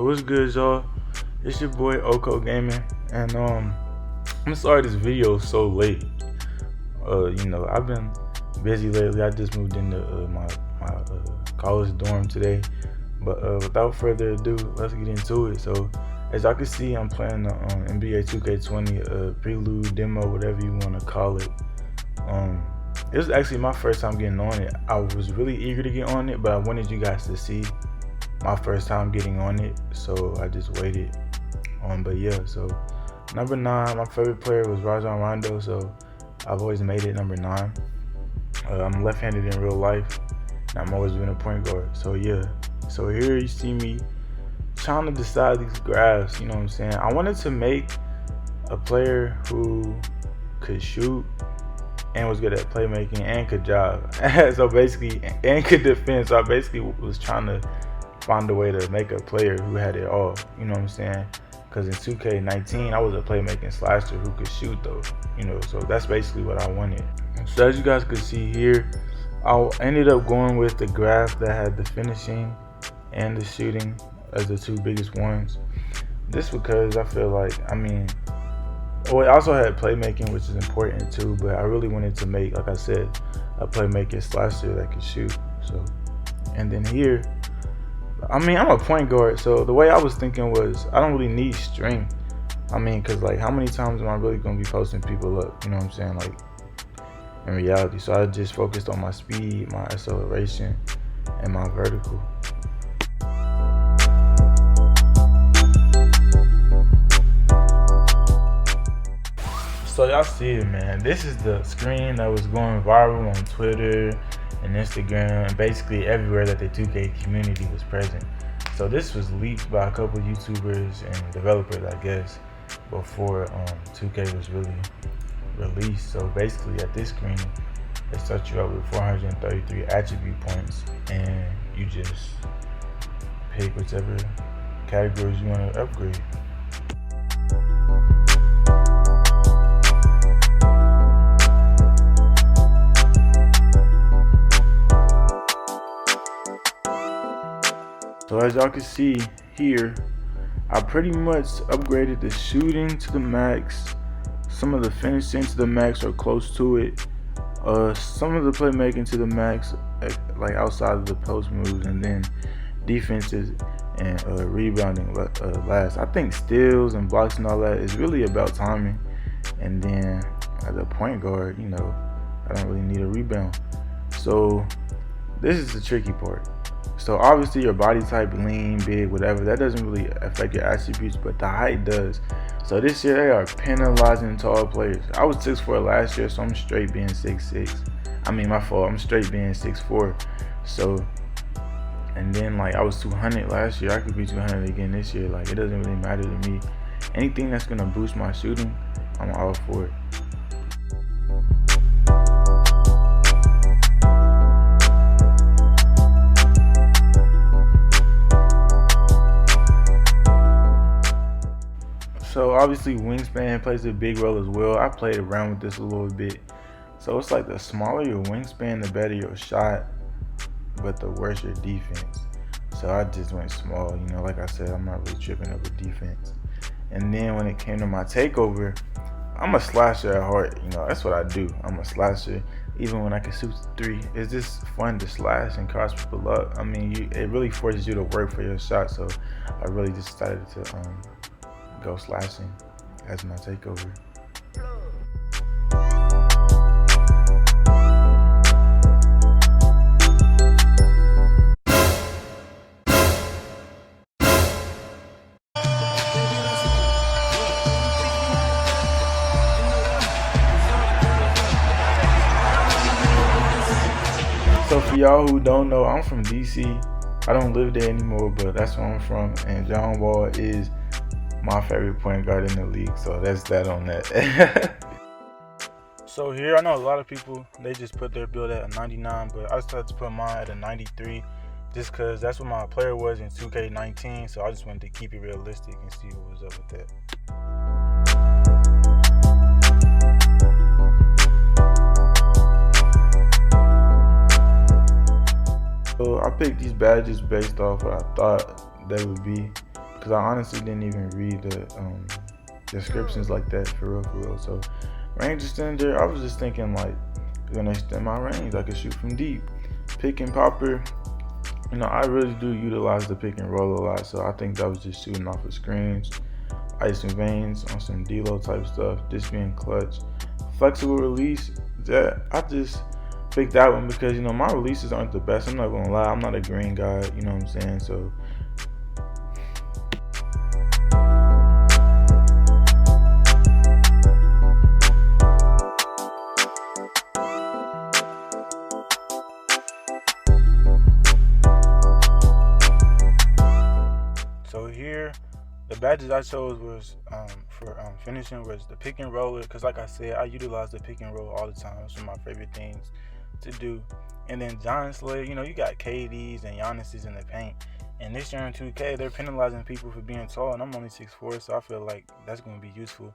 what's good, y'all? It's your boy Okko Gaming, and I'm gonna start this video so late. I've been busy lately. I just moved into my college dorm today, but without further ado, let's get into it. So, as y'all can see, I'm playing the NBA 2K20 Prelude demo, whatever you want to call it. It was actually my first time getting on it. I was really eager to get on it, but I wanted you guys to see my first time getting on it, so I just waited. But yeah, so number 9, my favorite player was Rondo, so I've always made it number 9. I'm left-handed in real life, and I'm always been a point guard. So yeah, so here you see me trying to decide these graphs. You know what I'm saying? I wanted to make a player who could shoot and was good at playmaking and could drive. So basically, and could defend. So I basically was trying to find a way to make a player who had it all. You know what I'm saying? Because in 2K19, I was a playmaking slasher who could shoot though. So that's basically what I wanted. So as you guys could see here, I ended up going with the graph that had the finishing and the shooting as the two biggest ones. This because I feel like, it also had playmaking, which is important too, but I really wanted to make, like I said, a playmaking slasher that could shoot. So, and then here, I'm a point guard, so the way I was thinking was I don't really need strength. Because like, how many times am I really going to be posting people up? You know what I'm saying? Like, in reality. So I just focused on my speed, my acceleration, and my vertical. So y'all see it, man. This is the screen that was going viral on Twitter and Instagram, and basically everywhere that the 2K community was present. So this was leaked by a couple YouTubers and developers, I guess, before 2K was really released. So basically at this screen, they start you up with 433 attribute points, and you just pick whichever categories you want to upgrade. So as y'all can see here, I pretty much upgraded the shooting to the max, some of the finishing to the max or close to it, some of the playmaking to the max, like outside of the post moves, and then defenses and rebounding last. I think steals and blocks and all that is really about timing, and then as a point guard, I don't really need a rebound. So this is the tricky part. So obviously your body type, lean, big, whatever, that doesn't really affect your attributes, but the height does. So this year they are penalizing tall players. I was 6'4" last year, so I'm straight being 6'6". My fault, I'm straight being 6'4". So, and then like I was 200 last year, I could be 200 again this year. Like, it doesn't really matter to me. Anything that's gonna boost my shooting, I'm all for it. So obviously wingspan plays a big role as well. I played around with this a little bit. So it's like the smaller your wingspan, the better your shot, but the worse your defense. So I just went small. Like I said, I'm not really tripping over defense. And then when it came to my takeover, I'm a slasher at heart. That's what I do. I'm a slasher. Even when I can shoot 3, it's just fun to slash and cross people up. It really forces you to work for your shot. So I really just decided to go slashing as my takeover. So for y'all who don't know, I'm from DC. I don't live there anymore, but that's where I'm from, and John Wall is my favorite point guard in the league, so that's that on that. So here, I know a lot of people, they just put their build at a 99, but I decided to put mine at a 93 just because that's what my player was in 2K19, so I just wanted to keep it realistic and see what was up with that. So I picked these badges based off what I thought they would be, because I honestly didn't even read the descriptions like that for real. So range extender, I was just thinking like, gonna extend my range. I could shoot from deep. Pick and popper, I really do utilize the pick and roll a lot. So I think that was just shooting off of screens, ice and veins on some D-Lo type stuff, just being clutch. Flexible release, that I just picked that one because my releases aren't the best. I'm not gonna lie, I'm not a green guy, you know what I'm saying? So here, the badges I chose was for finishing was the pick and roller, because like I said, I utilize the pick and roll all the time. It's one of my favorite things to do. And then Giant Slayer, you got KDs and Giannis's in the paint. And this year in 2K, they're penalizing people for being tall, and I'm only 6'4", so I feel like that's going to be useful.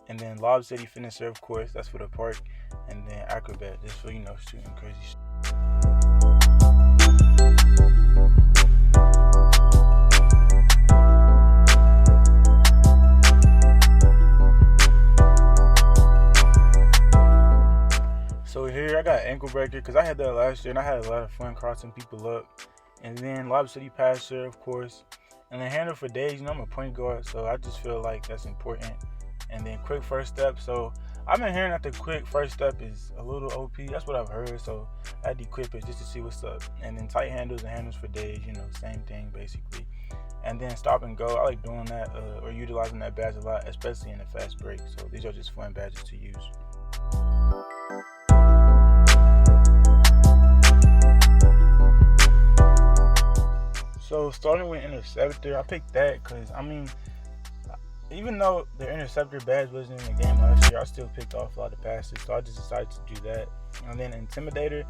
And then Lob City Finisher, of course, that's for the park. And then Acrobat, just for, shooting crazy shit. So here I got ankle breaker because I had that last year and I had a lot of fun crossing people up. And then Lob City Passer, of course. And then handle for days. I'm a point guard, so I just feel like that's important. And then quick first step. So I've been hearing that the quick first step is a little OP. That's what I've heard. So I had to equip it just to see what's up. And then tight handles and handles for days. Same thing basically. And then stop and go. I like doing that or utilizing that badge a lot, especially in the fast break. So these are just fun badges to use. So starting with interceptor, I picked that because even though the interceptor badge wasn't in the game last year, I still picked off a lot of passes, so I just decided to do that. And then intimidator,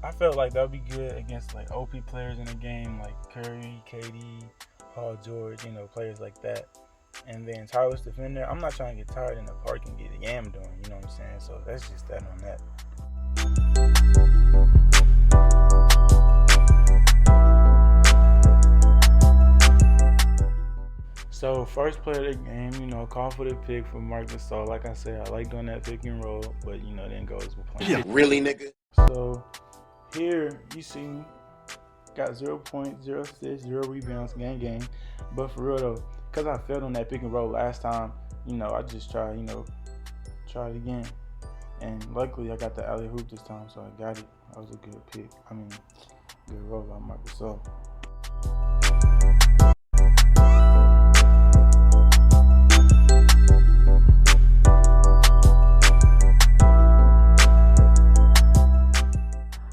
I felt like that would be good against like OP players in the game, like Curry, KD, Paul George, players like that. And then tireless defender, I'm not trying to get tired in the park and get the yam doing, you know what I'm saying? So that's just that on that. So first play of the game, call for the pick for Mark Gasol. Like I said, I like doing that pick and roll, but didn't go as planned. Yeah, really, nigga? So here you see me got 0 points, 0 assists, 0 rebounds, gang. But for real though, because I failed on that pick and roll last time, I just try it again. And luckily I got the alley hoop this time, so I got it. That was a good pick. Good roll by Mark Gasol.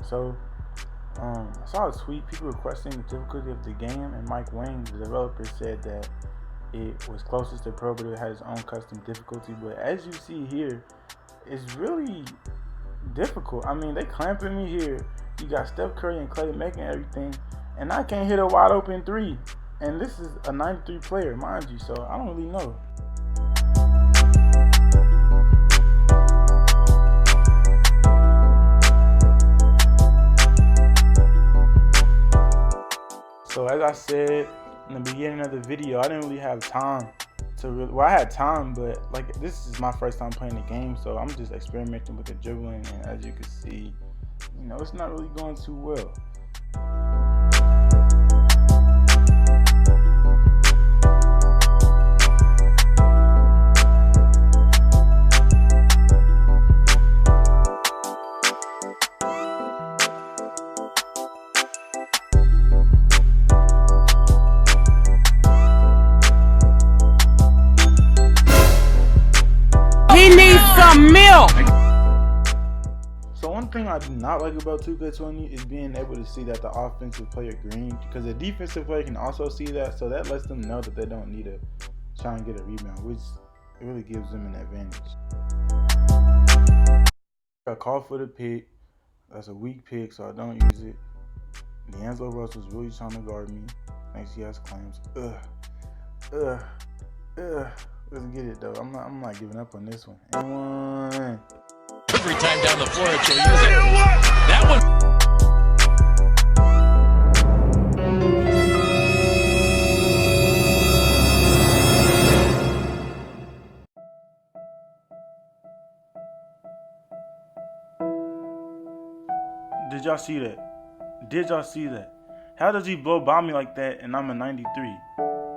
So, I saw a tweet, people requesting the difficulty of the game, and Mike Wayne, the developer, said that it was closest to Pro, but it had its own custom difficulty. But as you see here, it's really difficult. They clamping me here. You got Steph Curry and Clay making everything, and I can't hit a wide open three. And this is a 93 player, mind you, so I don't really know. So as I said in the beginning of the video, I didn't really have time I had time, but this is my first time playing the game, so I'm just experimenting with the dribbling, and as you can see, it's not really going too well. Milk. So one thing I do not like about 2K20 is being able to see that the offensive player green, because the defensive player can also see that, so that lets them know that they don't need to try and get a rebound, which really gives them an advantage. I call for the pick. That's a weak pick, so I don't use it. Deangelo Russell's really trying to guard me. Thanks, he has claims. Let's get it though. I'm not giving up on this one. And one. Every time down the floor, she'll use it. That one. Did y'all see that? Did y'all see that? How does he blow by me like that and I'm a 93?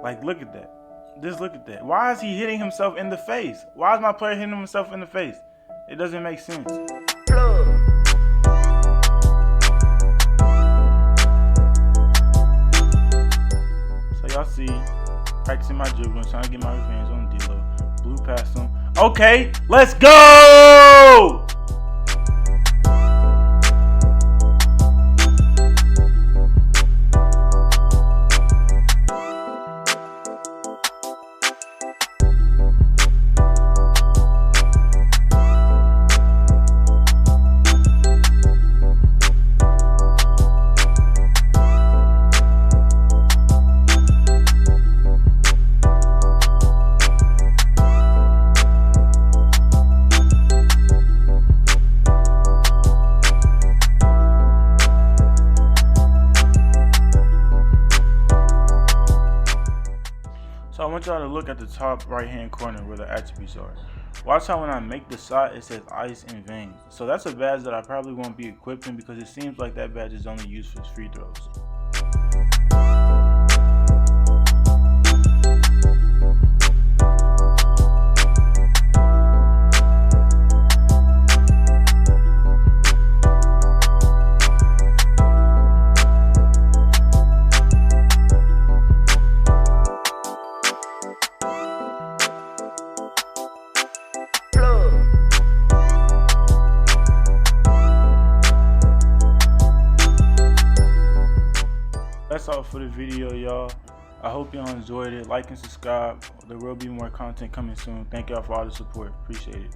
Like, look at that. Just look at that. Why is he hitting himself in the face? Why is my player hitting himself in the face? It doesn't make sense. So y'all see, practicing my dribbling, trying to get my revenge on Deangelo. Blew past him. Okay, let's go! So I want y'all to look at the top right hand corner where the attributes are. Watch how when I make the shot it says ice and veins. So that's a badge that I probably won't be equipping because it seems like that badge is only used for free throws. That's all for the video, y'all. I hope y'all enjoyed it. Like and subscribe. There will be more content coming soon. Thank y'all for all the support. Appreciate it.